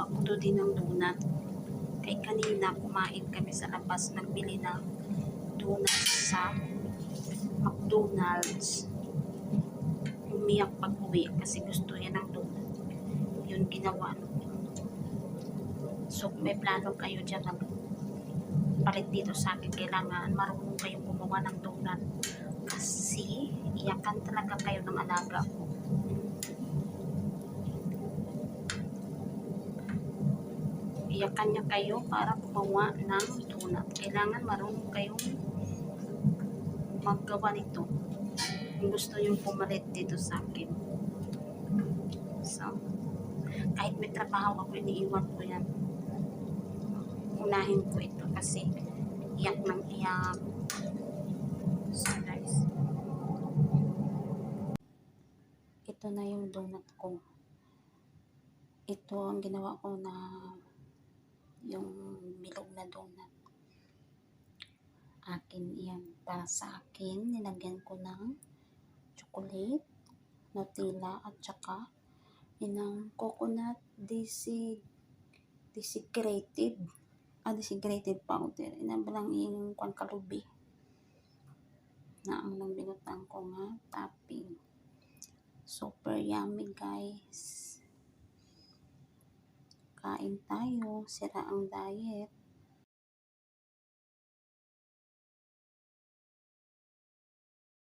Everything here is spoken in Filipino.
Gumawa ako doon din ng donut. Kay kanina kumain kami sa labas, nagbili ng donut sa McDonald's. Umiyak pag uwi kasi gusto niya ng donut. Yun ginawa. So may plano kayo dyan na palit dito sa akin, kailangan marunong kayong gumawa ng donut kasi iyakan talaga kayo ng alaga ko. Iyakan niya kayo para gumawa ng donut. Kailangan marunong kayong maggawa nito kung gusto nyo pumalit dito sa akin. So, kahit may trabaho ako, iniiwan ko yan. Unahin ko ito kasi iyak ng iyak. So guys, ito na yung donut ko. Ito ang ginawa ko na yung bilog na donut. Akin yan. Para sa akin, nilagyan ko ng chocolate, Nutella, at saka ng coconut desiccated powder. Inabalang yung kalubi na ang binutan ko nga topping. Super yummy guys. Kain tayo, sira ang diet.